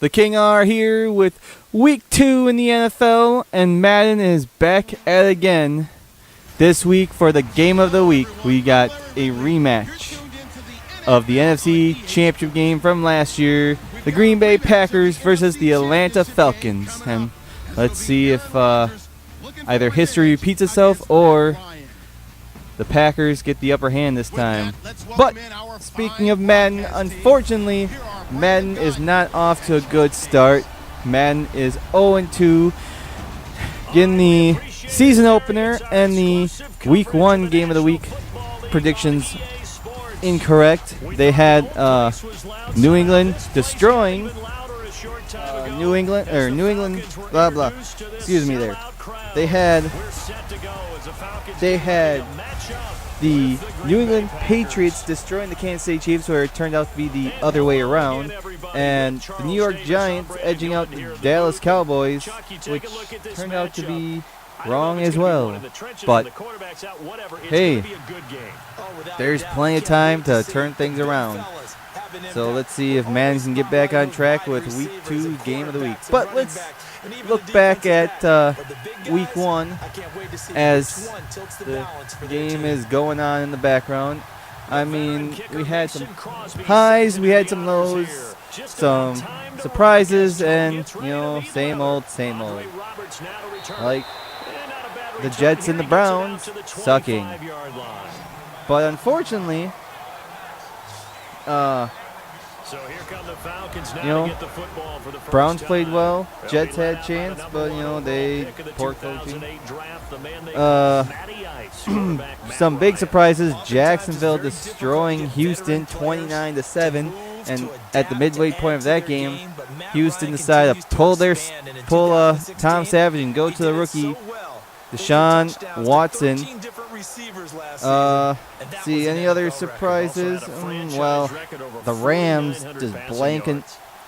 The King R here with week 2 in the NFL, and Madden is back at it again. This week for the game of the week, we got a rematch of the NFC Championship game from last year, the Green Bay Packers versus the Atlanta Falcons. And let's see if either history repeats itself or the Packers get the upper hand this time. But speaking of Madden, unfortunately, Madden is not off to a good start. Madden is 0-2, getting the season opener and the week 1 game of the week predictions incorrect. They had New England destroying New England, blah blah. Excuse me there. They had the New England Patriots destroying the Kansas City Chiefs, where it turned out to be the other way around, and the New York Giants edging out the Dallas Cowboys, which turned out to be wrong as well. But hey, there's plenty of time to turn things around. So let's see if Madden can get back on track with week 2 game of the week. But let's look back at week 1 as the game is going on in the background. I mean, we had some highs, we had some lows, some surprises, and, you know, same old, same old. Like the Jets and the Browns sucking. But unfortunately, you know, Browns played well, Jets had a chance, but, you know, they poor coaching. Some big surprises: Jacksonville destroying Houston 29-7, and at the midway point of that game, Houston decided to pull Tom Savage and go to the rookie Deshaun Watson. See, any other surprises? Well, the Rams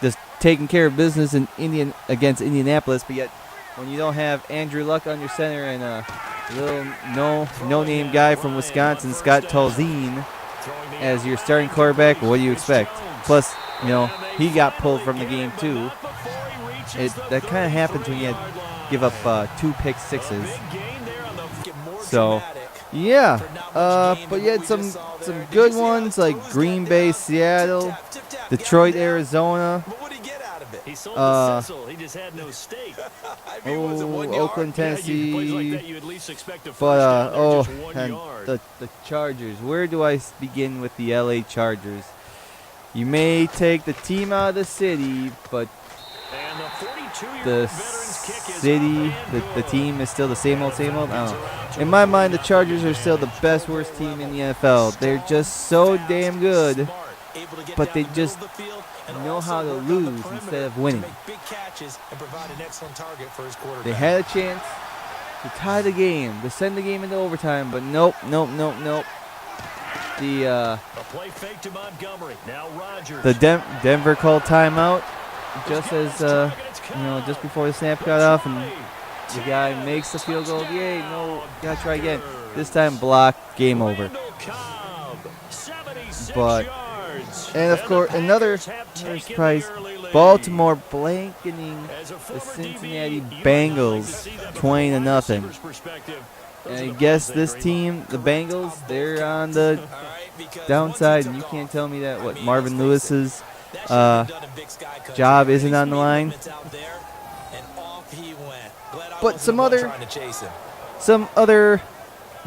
just taking care of business in against Indianapolis, but yet when you don't have Andrew Luck on your center and a little no-name guy from Wisconsin, Scott Tolzien, as your starting quarterback, what do you expect? Plus, you know, he got pulled from the game too. That kind of happens when you give up 2 pick sixes. So, yeah, but you had some good ones like Green Bay, Seattle, Detroit, Arizona, Oakland, Tennessee, but and the Chargers. Where do I begin with the LA Chargers? You may take the team out of the city, but the city, the team is still the same old, same old. I don't know. In my mind, the Chargers are still the best, worst team in the NFL. They're just so damn good, but they just know how to lose instead of winning. They had a chance to tie the game, to send the game into overtime, but nope. The Denver called timeout just as just before the snap got off, and the guy makes the field goal. Yay! No, gotta try again. This time blocked. Game over. But of course another surprise: Baltimore blanketing the Cincinnati Bengals 20-0. And I guess this team, the Bengals, they're on the downside, and you can't tell me that Marvin Lewis's job isn't on the line. But some other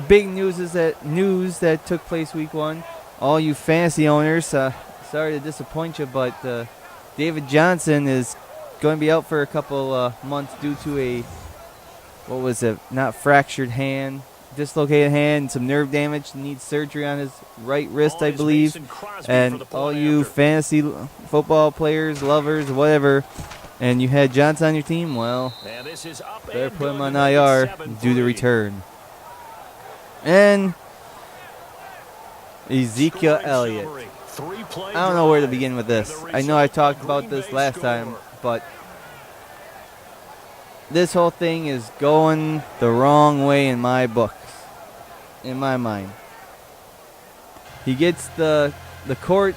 big news that took place week 1. All you fantasy owners, sorry to disappoint you, but David Johnson is going to be out for a couple months due to not fractured hand, dislocated hand, and some nerve damage. Needs surgery on his right wrist, I believe. And all you fantasy football players, lovers, whatever, and you had Johnson on your team, well, better put him on IR due to return. And Ezekiel Elliott. I don't know where to begin with this. I know I talked about this last time, but this whole thing is going the wrong way in my books, in my mind. He gets the court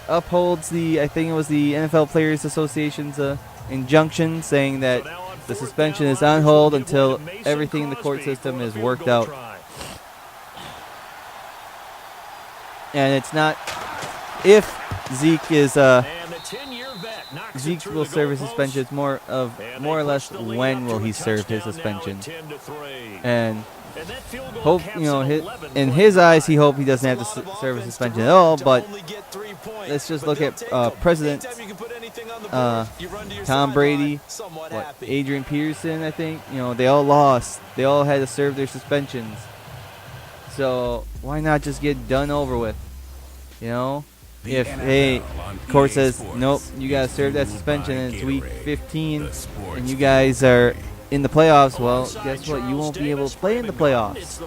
upholds I think it was the NFL Players Association's injunction saying that the suspension is on hold until everything in the court system is worked out. And it's not if Zeke will serve his suspension. It's more or less when will he serve his suspension. And hope in his eyes, he hope he doesn't have to serve a suspension at all. But let's just look at President Tom Brady, Adrian Peterson. I think they all lost. They all had to serve their suspensions. So why not just get done over with? If court says nope, you gotta serve that suspension and it's week 15 and you guys are in the playoffs, well, guess what? You won't be able to play in the playoffs.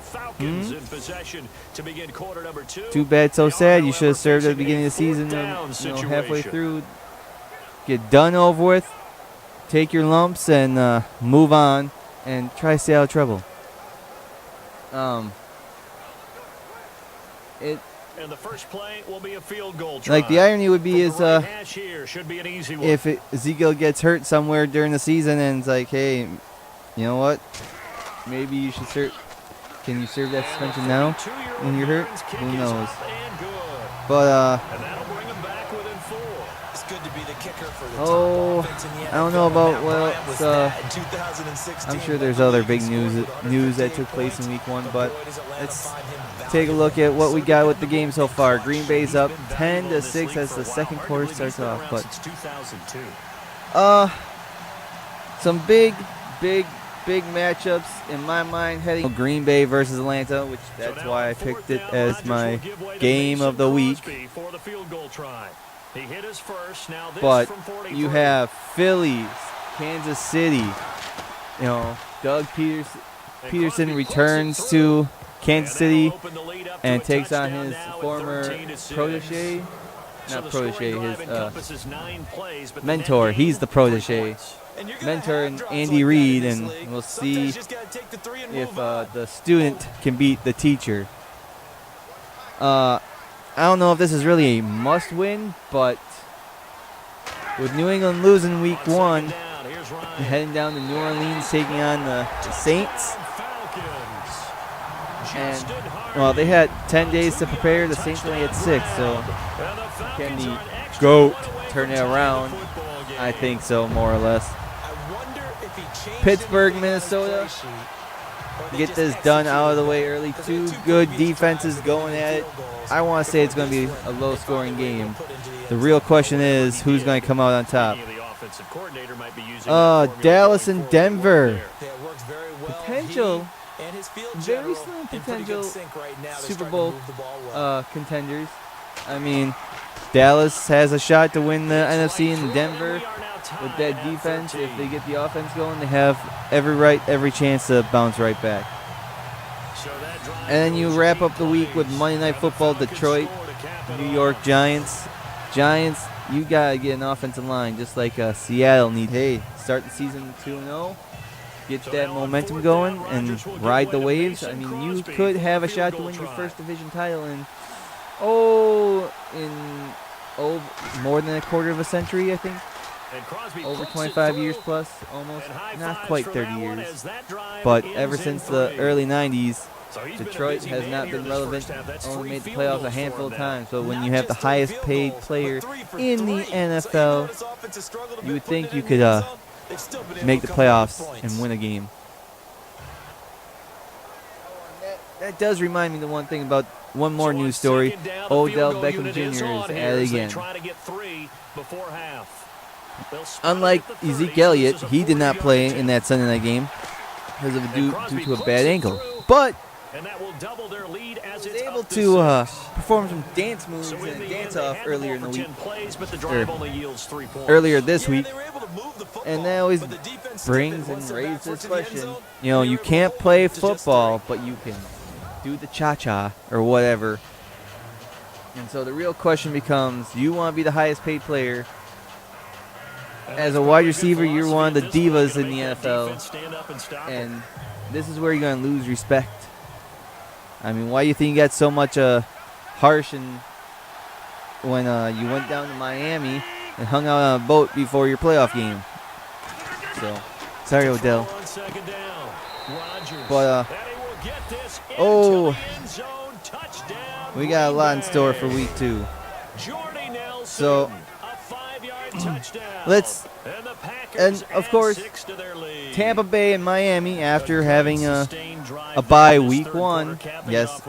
Too bad, so sad. You should have served at the beginning of the season, halfway through. Get done over with, take your lumps, and move on, and try to stay out of trouble. And the first play will be a field goal try. Like the irony would be is if Ezekiel gets hurt somewhere during the season and it's like, hey, you know what? Maybe you should serve. Can you serve that suspension now when you're hurt? Who knows? But I don't know about I'm sure there's other big news that took place in week 1, but let's take a look at what we got with the game so far. Green Bay's up 10-6 as the second quarter starts off, but some big matchups in my mind heading Green Bay versus Atlanta, which that's why I picked it as my game of the week. But you have Phillies, Kansas City. Doug Peterson returns to Kansas City and takes on his former protege. Not protege, his mentor. He's the protege. Mentor and Andy Reid, and we'll see if the student can beat the teacher. I don't know if this is really a must-win, but with New England losing week 1, heading down to New Orleans taking on the Saints. And, well, they had 10 days to prepare. The Saints only had 6, so can the GOAT turn it around? I think so, more or less. Pittsburgh, Minnesota. Get this done out of the way early. 2 good defenses going at it. I want to say it's going to be a low-scoring game. The real question is who's going to come out on top. Dallas and Denver. Potential. Very slim potential Super Bowl contenders. I mean, Dallas has a shot to win the NFC, and Denver, with that defense, if they get the offense going, they have every chance to bounce right back. And then you wrap up the week with Monday Night Football, Detroit, New York Giants. Giants, you got to get an offensive line, just like Seattle need. Hey, start the season 2-0. Get that momentum going and ride the waves. I mean, you could have a shot to win your first division title in more than a quarter of a century, I think. Over 25 years plus, almost. Not quite 30 years. But ever since the early 90s, Detroit has not been relevant. Only made the playoffs a handful of times. So when you have the highest paid player in the NFL, you would think you could make the playoffs and win a game. That does remind me of one thing about one more news story. Odell Beckham Jr. is at it again. Unlike Ezekiel Elliott, he did not play in that Sunday night game due to a bad ankle. But was able to perform some dance moves and dance off earlier in the week, earlier this week, and that always brings and raises this question. You can't play football, but you can do the cha-cha or whatever. And so the real question becomes, do you want to be the highest paid player? As a wide receiver, you're one of the divas in the NFL, and this is where you're going to lose respect. I mean, why do you think you got so much harsh and when you went down to Miami and hung out on a boat before your playoff game. So, sorry, Odell. But we got a lot in store for week 2. So and of course, Tampa Bay and Miami, after having a bye week 1, yes,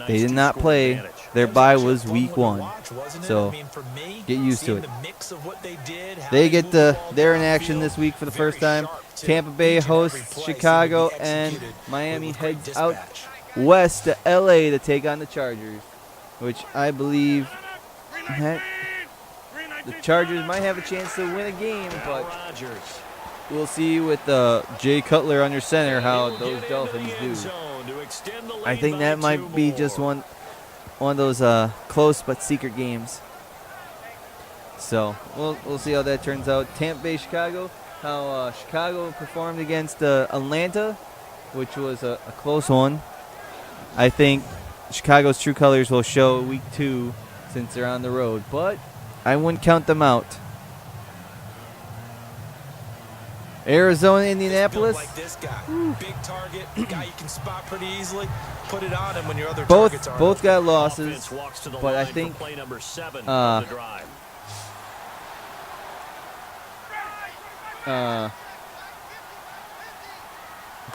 they did not play. Their bye was week 1, so get used to it. They get they're in action this week for the first time. Tampa Bay hosts Chicago, and Miami heads out west to LA to take on the Chargers, which I believe the Chargers might have a chance to win a game, but we'll see with Jay Cutler under center how those Dolphins do. I think that might be just one of those close but secret games. So we'll see how that turns out. Tampa Bay, Chicago. How Chicago performed against Atlanta, which was a close one. I think Chicago's true colors will show week 2 since they're on the road, but I wouldn't count them out. Arizona, Indianapolis. Like this guy. Big target, guy you can spot pretty easily. Put it on him when your other targets are both got losses, but I think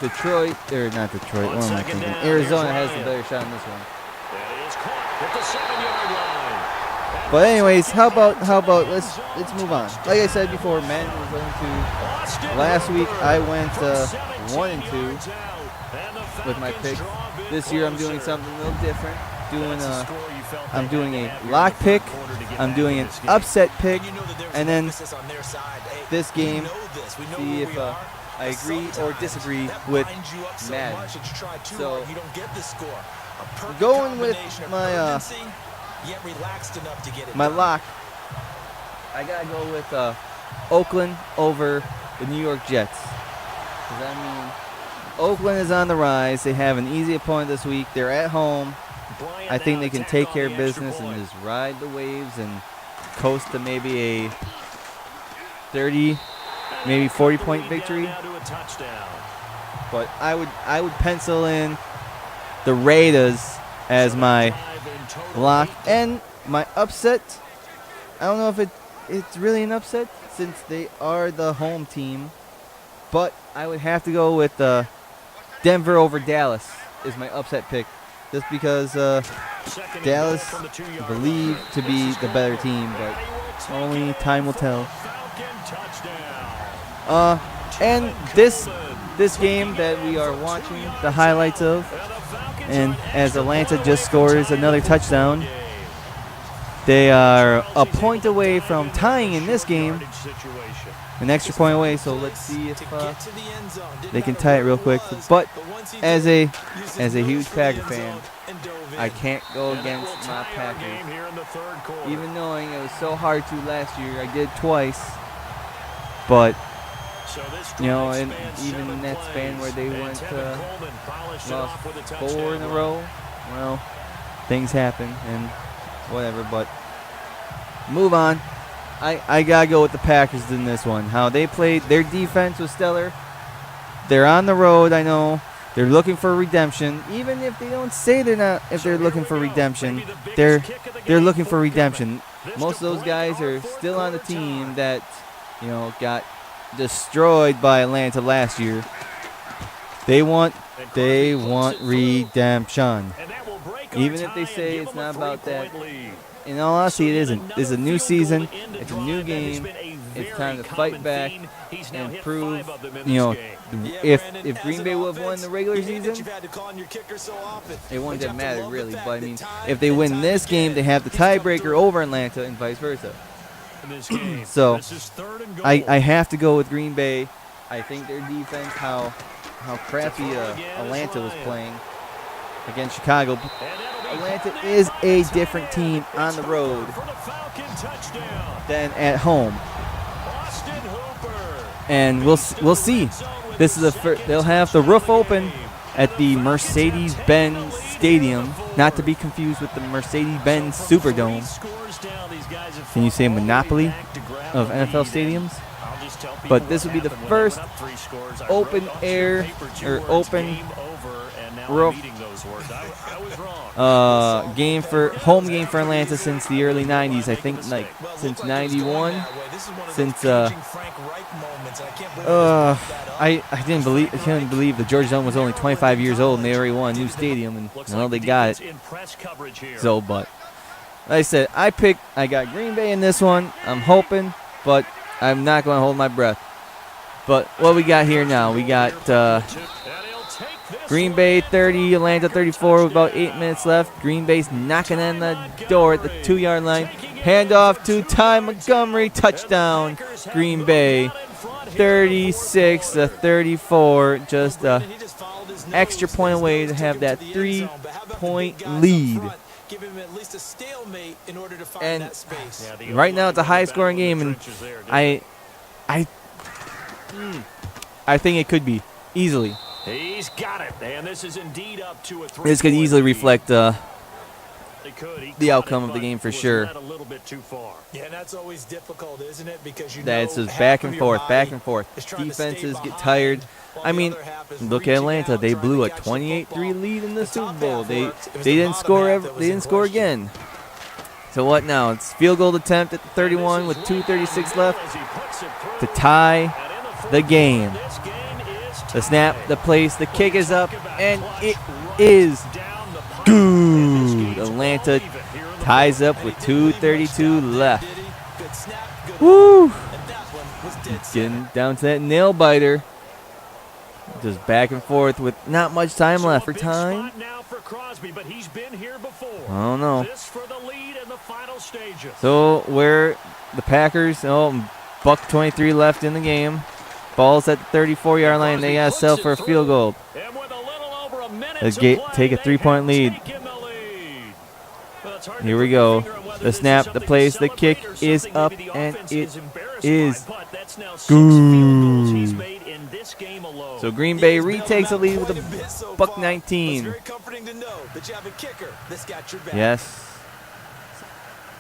Detroit, or not Detroit, what am I thinking? Arizona has the better shot on this one. But anyways, how about let's move on. Like I said before, Madden was going to. Last week I went 1-2 with my pick. This year I'm doing something a little different. I'm doing a lock pick. I'm doing an upset pick, and then this game, see if I agree or disagree with Madden. So going with my lock, I gotta go with Oakland over the New York Jets. Because I mean, Oakland is on the rise. They have an easy opponent this week. They're at home. I think they can take care of business and just ride the waves and coast to maybe a 30, maybe 40-point victory. But I would pencil in the Raiders as my lock, and my upset. I don't know if it's really an upset since they are the home team, but I would have to go with Denver over Dallas is my upset pick, just because Dallas believed to be the better team, but only time will tell. And this game that we are watching the highlights of, and as Atlanta just scores another touchdown, they are a point away from tying in this game, an extra point away. So let's see if they can tie it real quick. But as a huge Packer fan, I can't go against my Packers, even knowing it was so hard to last year. I did twice, but you know, and even in that span where they went lost 4 in a row, well, things happen and whatever. But move on. I gotta go with the Packers in this one. How they played, their defense was stellar. They're on the road. I know they're looking for redemption. Even if they don't say they're not, if they're looking for redemption, they're looking for redemption. Most of those guys are still on the team that, you know, got destroyed by Atlanta last year. They want redemption. Even if they say it's not about that. In all honesty, it isn't. It's a new season. It's a new game. It's time to fight back and prove, you know, if Green Bay would have won the regular season, it wouldn't have mattered really. But I mean, if they win this game, they have the tiebreaker over Atlanta and vice versa. So I have to go with Green Bay. I think their defense, how crappy Atlanta was playing against Chicago. Atlanta is a different team on the road than at home, and we'll see. This is they'll have the roof open at the Mercedes-Benz Stadium Not to be confused with the Mercedes-Benz Superdome. Can you say monopoly of NFL stadiums? But this would be the first open air or open roof home game for Atlanta since the early 90s. I think like since 91. Since I couldn't believe the Georgia Dome was only 25 years old and they already won a new stadium, and well, they got it. So, but like I said, I got Green Bay in this one. I'm hoping, but I'm not going to hold my breath. But what we got here now, we got Green Bay 30, Atlanta 34 with about 8 minutes left. Green Bay's knocking on the door at the 2-yard line. Handoff to Ty Montgomery, touchdown. Green Bay 36-34, just an extra point away to have that 3-point lead. And right now it's a high-scoring game, and I think it could be easily. He's got it, and this is indeed up to a 3. This could easily reflect the outcome of the game for sure. Yeah, and that's always difficult, isn't it? Because That's just back and forth. Defenses get tired. I mean, look at Atlanta. They blew a 28-3 lead in the Super Bowl. They didn't score. They didn't score again. So what now? It's field goal attempt at the 31 with 2:36 left to tie the game. The snap, the place, the kick is up, and it is good. Atlanta ties up with 2:32 left. Woo! Getting down to that nail biter. Just back and forth with not much time left for time. I don't know. So where the Packers, buck 23 left in the game. Ball's at the 34-yard line. They got to sell for a field goal. Let's take a 3-point lead. Here we go. The snap, the place, the kick is up, and it is good. So Green Bay retakes the lead with a buck 19.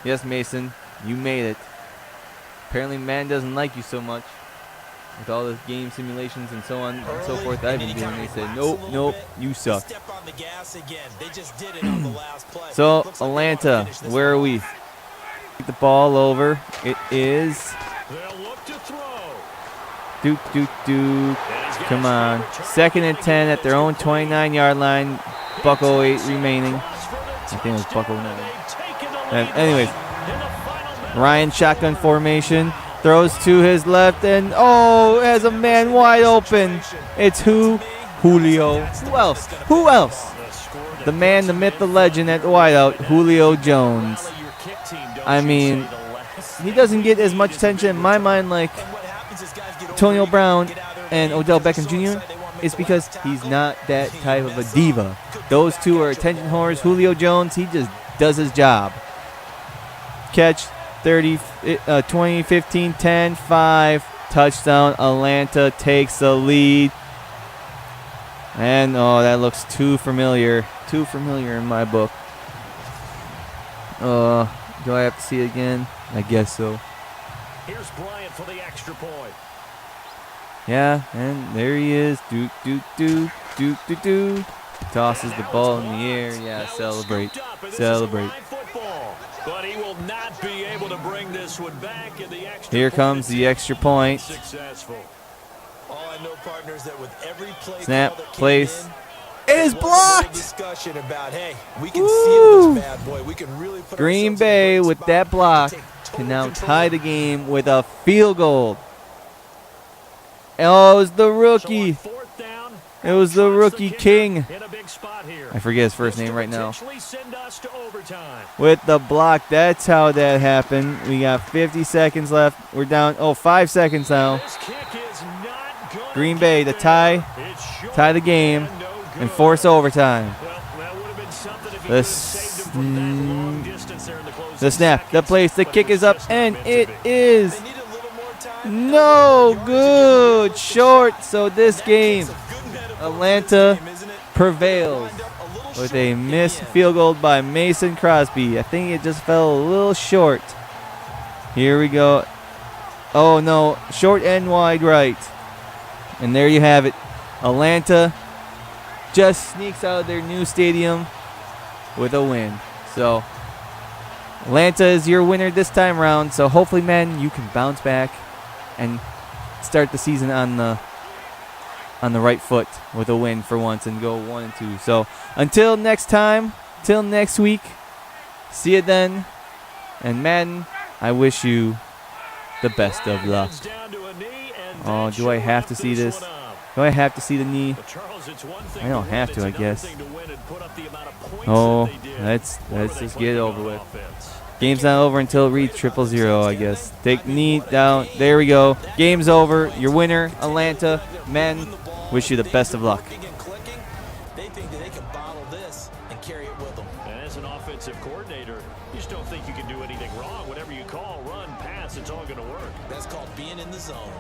Yes, Mason, you made it. Apparently, Madden doesn't like you so much. With all the game simulations and so on and so forth I've been doing, they said, nope, you suck. So, Atlanta, where are we? Get the ball over. It is Duke. Come on. 2nd and 10 at their own 29-yard line. Buck 08 remaining. I think it was Buck 09. And anyways, Ryan shotgun formation. Throws to his left, and has a man wide open. It's Julio. Who else? The man, the myth, the legend at wideout, Julio Jones. I mean, he doesn't get as much attention in my mind like Antonio Brown and Odell Beckham Jr. It's because he's not that type of a diva. Those two are attention whores. Julio Jones, he just does his job. Catch. 20, 15, 10, 5, touchdown. Atlanta takes the lead. And, that looks too familiar. Too familiar in my book. Do I have to see it again? I guess so. Here's Bryant for the extra point. Yeah, and there he is. Duke. Tosses the ball in the air. Yeah, celebrate. But he will not be able to bring this one back in the extra. Here comes the extra point. Snap, place. It is blocked. Green Bay with that block can now tie the game with a field goal. It was the rookie. It was the rookie king. I forget his first name right now. With the block, that's how that happened. We got 50 seconds left. We're down, 5 seconds now. Green Bay to tie the game and force overtime. The snap, the place, the kick is up, and it is no good. Short, so this game, Atlanta prevails with a missed field goal by Mason Crosby. I think it just fell a little short. Here we go. Oh, no. Short and wide right. And there you have it. Atlanta just sneaks out of their new stadium with a win. So, Atlanta is your winner this time around. So, hopefully, man, you can bounce back and start the season on the right foot with a win for once and go 1-2. So, until next time, till next week, see you then. And Madden, I wish you the best of luck. Oh, do I have to see this? Do I have to see the knee? I don't have to, I guess. Oh, let's just get it over with. Game's not over until it reads 0-0, I guess. Take knee down. There we go. Game's over. Your winner, Atlanta. Men, wish you the best of luck. They think that they can bottle this and carry it with them. And as an offensive coordinator, you just don't think you can do anything wrong. Whatever you call, run, pass, it's all going to work. That's called being in the zone.